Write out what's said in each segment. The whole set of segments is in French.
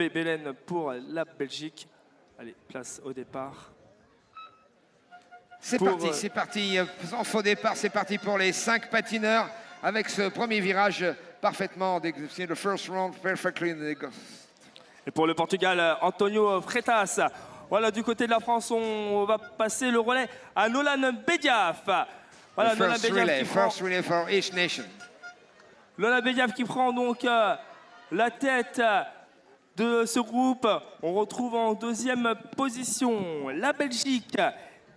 Belen pour la Belgique. Allez, place au départ. C'est parti, c'est parti. En faux départ, c'est parti pour les 5 patineurs avec ce premier virage parfaitement négocié. Le first round perfectly negotiated. Et pour le Portugal, Antonio Freitas. Voilà, du côté de la France, on va passer le relais à Nolan Bediaf. Voilà, Nolan Bediaf first relay for each nation. Nolan Bediaf qui prend donc la tête de ce groupe. On retrouve en deuxième position la Belgique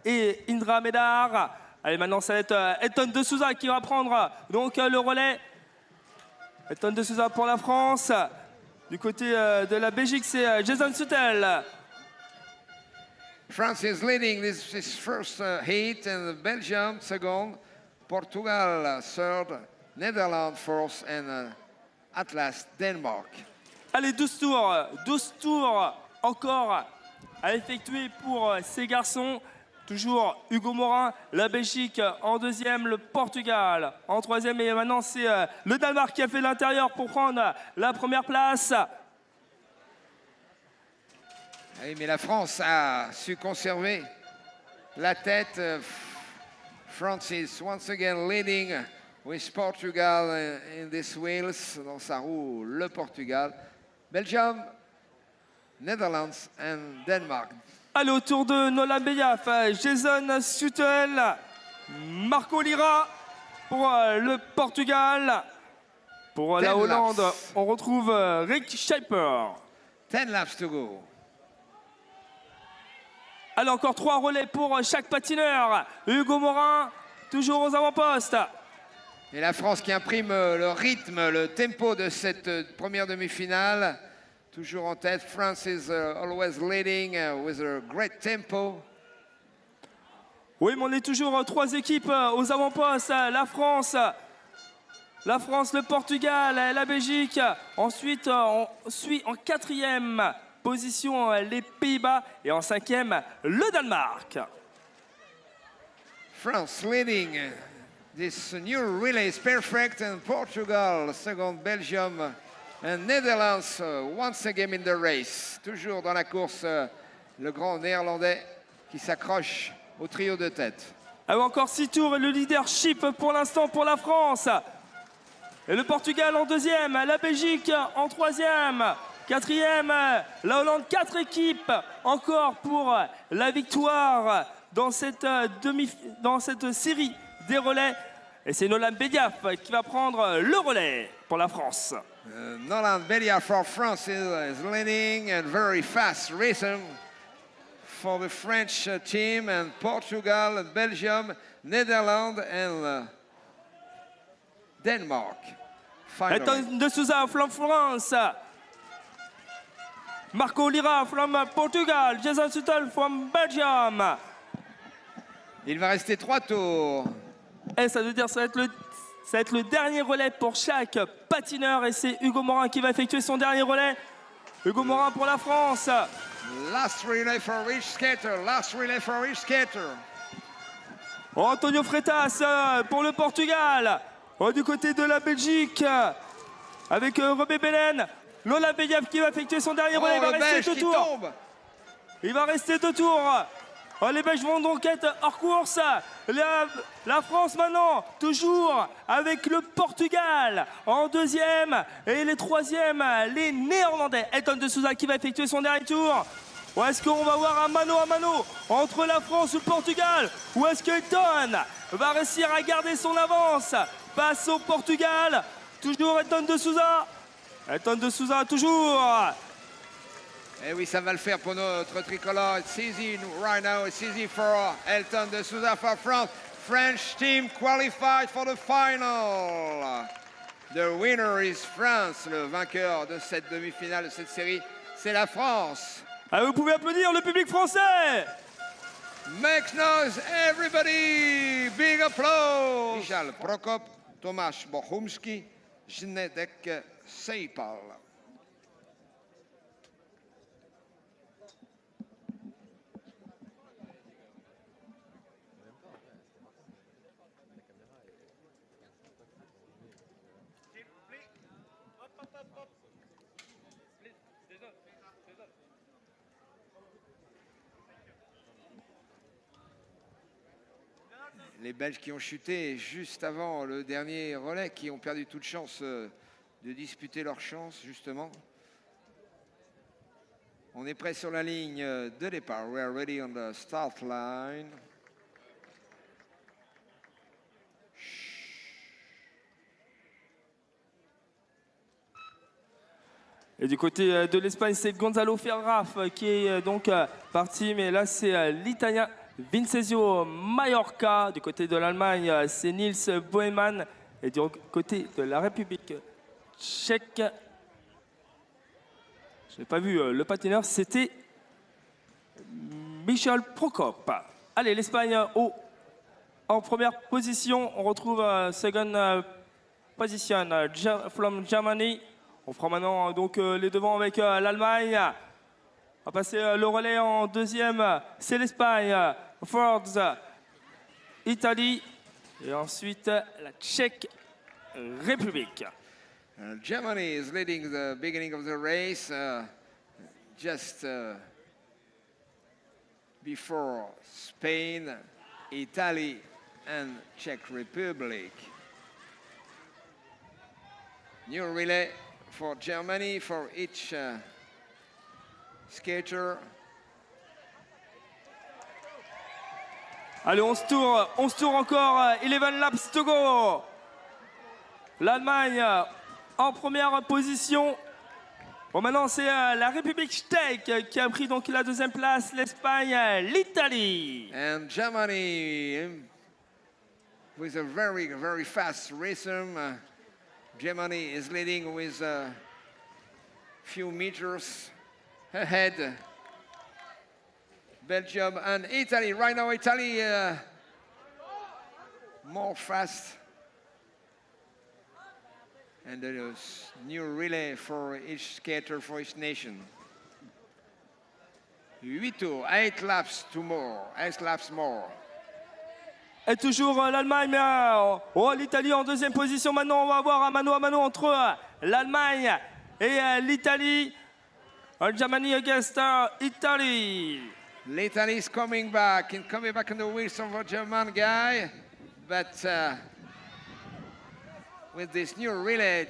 et Indra Medar. Allez, maintenant ça va être Elton de Souza qui va prendre donc le relais. Elton de Souza pour la France. Du côté de la Belgique, c'est Jason Suttel. France is leading this first heat, and Belgium second, Portugal third, Netherlands fourth, and at last Denmark. Allez, 12 tours encore à effectuer pour ces garçons. Toujours Hugo Morin, la Belgique en deuxième, le Portugal en troisième. Et maintenant, c'est le Danemark qui a fait l'intérieur pour prendre la première place. Oui, mais la France a su conserver la tête. France is once again leading with Portugal in this wheels. Dans sa roue, le Portugal. Belgium, Netherlands and Denmark. Allez, autour de Nolan Bediaf, Jason Suttel, Marco Lira pour le Portugal. Pour la Hollande, on retrouve Rick Schaeper. 10 laps to go. Allez, encore 3 relais pour chaque patineur. Hugo Morin, toujours aux avant-postes. Et la France qui imprime le rythme, le tempo de cette première demi-finale. Toujours en tête, France is always leading with a great tempo. Oui, mais on est toujours 3 équipes aux avant-postes. La France, le Portugal, la Belgique. Ensuite, on suit en 4e position les Pays-Bas et en 5e le Danemark. France leading. This new relay is perfect, and Portugal second, Belgium and Netherlands once again in the race. Toujours dans la course, le grand néerlandais qui s'accroche au trio de tête. Alors encore 6 tours et le leadership pour l'instant pour la France. Et le Portugal en deuxième, la Belgique en troisième, 4e, la Hollande, 4 équipes encore pour la victoire dans cette série des relais. Et c'est Nolan Bediaf qui va prendre le relais pour la France. Nolan Bediaf for France is leading and very fast rhythm for the French team, and Portugal, and Belgium, Netherlands and Denmark. Elton de Souza, from France. Marco Lira from Portugal. Jason Suttel from Belgium. Il va rester 3 tours. Et ça veut dire que ça va être le dernier relais pour chaque patineur. Et c'est Hugo Morin qui va effectuer son dernier relais. Hugo Morin pour la France. Last relay for each skater. Last relay for each skater. Antonio Freitas pour le Portugal. Du côté de la Belgique, avec Robé Belen. Nolan Bediaf qui va effectuer son dernier relais. Il va rester 2 tours. Il va rester 2 tours. Les Belges vont donc être hors course. La France maintenant, toujours avec le Portugal en deuxième. Et les 3e, les Néerlandais. Elton de Souza qui va effectuer son dernier tour. Ou est-ce qu'on va voir un mano à mano entre la France et le Portugal? Ou est-ce que Elton va réussir à garder son avance face au Portugal? Toujours Elton de Souza. Elton de Souza, toujours. Et oui, ça va le faire pour notre tricolore. It's easy right now. It's easy for Elton de Souza for France. French team qualified for the final. The winner is France. Le vainqueur de cette demi-finale, de cette série, c'est la France. Ah, vous pouvez applaudir le public français. Make noise, everybody! Big applause! Michal Prokop, Tomasz Bochumski, Zdeněk Sejpal. Les Belges qui ont chuté juste avant le dernier relais, qui ont perdu toute chance de disputer leur chance, justement. On est prêt sur la ligne de départ. We are ready on the start line. Et du côté de l'Espagne, c'est Gonzalo Ferraf qui est donc parti. Mais là, c'est l'Italien Vincenzio Mallorca. Du côté de l'Allemagne, c'est Nils Boeman. Et du côté de la République tchèque, je n'ai pas vu le patineur, c'était Michel Prokop. Allez, l'Espagne en première position. On retrouve second position from Germany. On fera maintenant donc les devants avec l'Allemagne. On va passer le relais en deuxième. C'est l'Espagne, Fords, Italie et ensuite la Tchèque République. Germany is leading the beginning of the race, just before Spain, Italy and Czech Republic. New relay for Germany, for each skater. Allez, 11 tours encore, 11 laps to go. L'Allemagne en première position. Bon, maintenant, c'est la République tchèque qui a pris donc la deuxième place, l'Espagne, l'Italie. And Germany with a very, very fast rhythm. Germany is leading with a few meters ahead. Belgium and Italy. Right now, Italy more fast. And there is new relay for each skater, for each nation. 8 tours, 8 laps to more, 8 laps more. Et toujours l'Allemagne, mais l'Italie en deuxième position. Maintenant, on va avoir un mano à mano entre l'Allemagne et l'Italie. Germany against Italy. L'Italy is coming back on the wheels of a German guy, but with this new relay,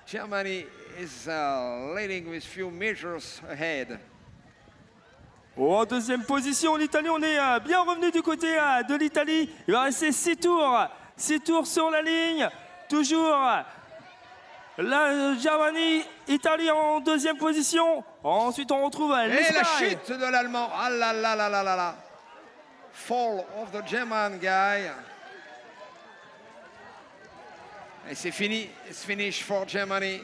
Germany is leading with few meters ahead. En deuxième position, l'Italie, on est bien revenu du côté de l'Italie. Il va rester 6 tours. 6 tours sur la ligne. Toujours la Germany, Italie en deuxième position. Ensuite, on retrouve l'Espagne. Et la chute de l'Allemand. Ah là là là là là là. Fall of the German guy. Et c'est fini. It's finished for Germany.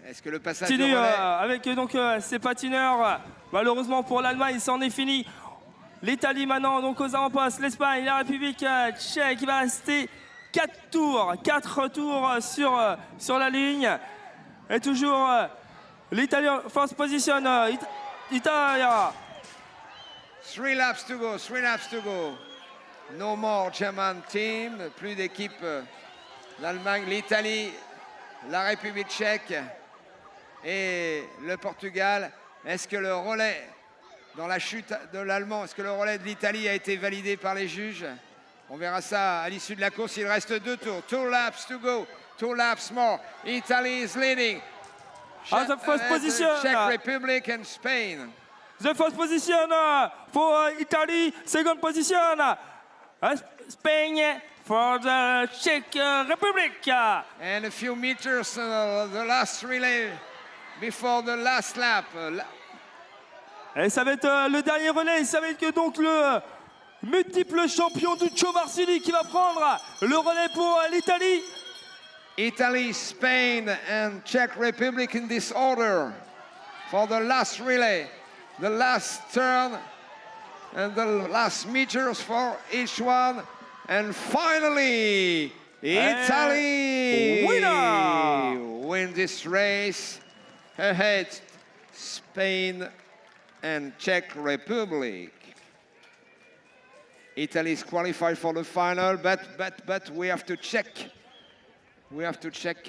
Est-ce que le passage de relais... avec donc ces patineurs, malheureusement pour l'Allemagne, c'en est fini. L'Italie maintenant donc aux avant-postes, l'Espagne, la République tchèque, il va rester 4 tours sur la ligne. Et toujours l'Italie first position, Italia. 3 laps to go, 3 laps to go. No more German team, plus d'équipe. L'Allemagne, l'Italie, la République tchèque et le Portugal. Est-ce que le relais dans la chute de l'Allemand, est-ce que le relais de l'Italie a été validé par les juges? On verra ça à l'issue de la course. Il reste 2 tours. 2 laps to go. 2 laps more. Italy is leading. The first position. Czech Republic and Spain. The first position for Italy. Second position, Spain for the Czech Republic. And a few meters, the last relay before the last lap. Et ça va être le dernier relais. Ça va être que donc le multiple champion Duccio Barsili qui va prendre le relais pour l'Italie. Italy, Spain and Czech Republic in this order for the last relay, the last turn and the last meters for each one. And finally, Italy win this race ahead Spain and Czech Republic. Italy is qualified for the final, but we have to check. We have to check